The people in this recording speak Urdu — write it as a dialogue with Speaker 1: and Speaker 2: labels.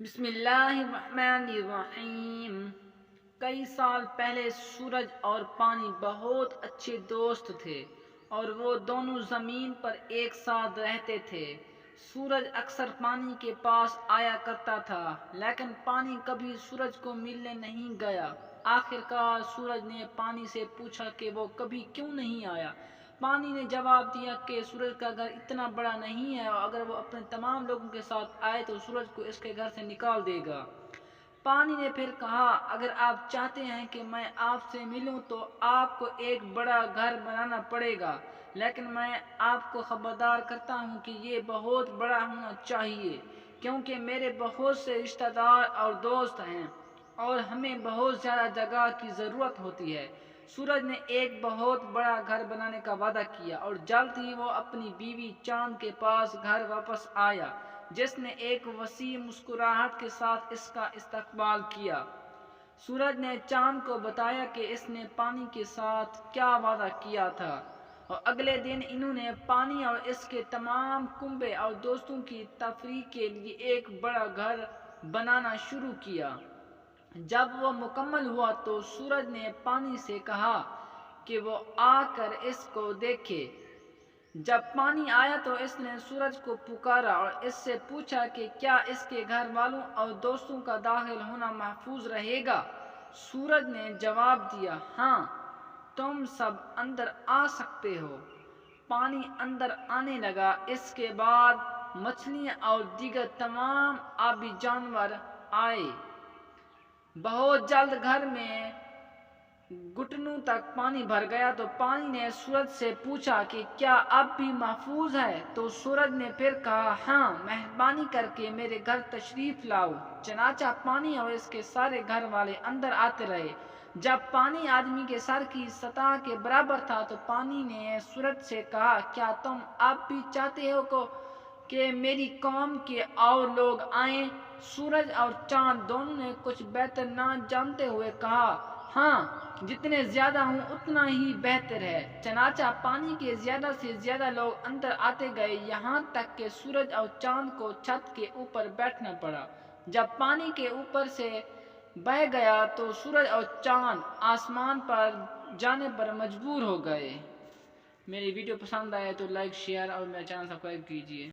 Speaker 1: بسم اللہ الرحمن الرحیم۔ کئی سال پہلے سورج اور پانی بہت اچھے دوست تھے اور وہ دونوں زمین پر ایک ساتھ رہتے تھے۔ سورج اکثر پانی کے پاس آیا کرتا تھا لیکن پانی کبھی سورج کو ملنے نہیں گیا۔ آخر کار سورج نے پانی سے پوچھا کہ وہ کبھی کیوں نہیں آیا۔ پانی نے جواب دیا کہ سورج کا گھر اتنا بڑا نہیں ہے اور اگر وہ اپنے تمام لوگوں کے ساتھ آئے تو سورج کو اس کے گھر سے نکال دے گا۔ پانی نے پھر کہا، اگر آپ چاہتے ہیں کہ میں آپ سے ملوں تو آپ کو ایک بڑا گھر بنانا پڑے گا، لیکن میں آپ کو خبردار کرتا ہوں کہ یہ بہت بڑا ہونا چاہیے کیونکہ میرے بہت سے رشتہ دار اور دوست ہیں اور ہمیں بہت زیادہ جگہ کی ضرورت ہوتی ہے۔ سورج نے ایک بہت بڑا گھر بنانے کا وعدہ کیا اور جلد ہی وہ اپنی بیوی چاند کے پاس گھر واپس آیا، جس نے ایک وسیع مسکراہٹ کے ساتھ اس کا استقبال کیا۔ سورج نے چاند کو بتایا کہ اس نے پانی کے ساتھ کیا وعدہ کیا تھا اور اگلے دن انہوں نے پانی اور اس کے تمام کنبے اور دوستوں کی تفریح کے لیے ایک بڑا گھر بنانا شروع کیا۔ جب وہ مکمل ہوا تو سورج نے پانی سے کہا کہ وہ آ کر اس کو دیکھے۔ جب پانی آیا تو اس نے سورج کو پکارا اور اس سے پوچھا کہ کیا اس کے گھر والوں اور دوستوں کا داخل ہونا محفوظ رہے گا۔ سورج نے جواب دیا، ہاں، تم سب اندر آ سکتے ہو۔ پانی اندر آنے لگا۔ اس کے بعد مچھلیاں اور دیگر تمام آبی جانور آئے۔ بہت جلد گھر میں گھٹنوں تک پانی بھر گیا تو پانی نے سورج سے پوچھا کہ کیا اب بھی محفوظ ہے؟ تو سورج نے پھر کہا، ہاں، مہربانی کر کے میرے گھر تشریف لاؤ۔ چنانچہ پانی اور اس کے سارے گھر والے اندر آتے رہے۔ جب پانی آدمی کے سر کی سطح کے برابر تھا تو پانی نے سورج سے کہا، کیا تم اب بھی چاہتے ہو کہ میری قوم کے اور لوگ آئیں؟ سورج اور چاند دونوں نے کچھ بہتر نہ جانتے ہوئے کہا، ہاں، جتنے زیادہ ہوں اتنا ہی بہتر ہے۔ چنانچہ پانی کے زیادہ سے زیادہ لوگ اندر آتے گئے یہاں تک کہ سورج اور چاند کو چھت کے اوپر بیٹھنا پڑا۔ جب پانی کے اوپر سے بہہ گیا تو سورج اور چاند آسمان پر جانے پر مجبور ہو گئے۔ میری ویڈیو پسند آئے تو لائک، شیئر اور میرا چینل سبسکرائب کیجیے۔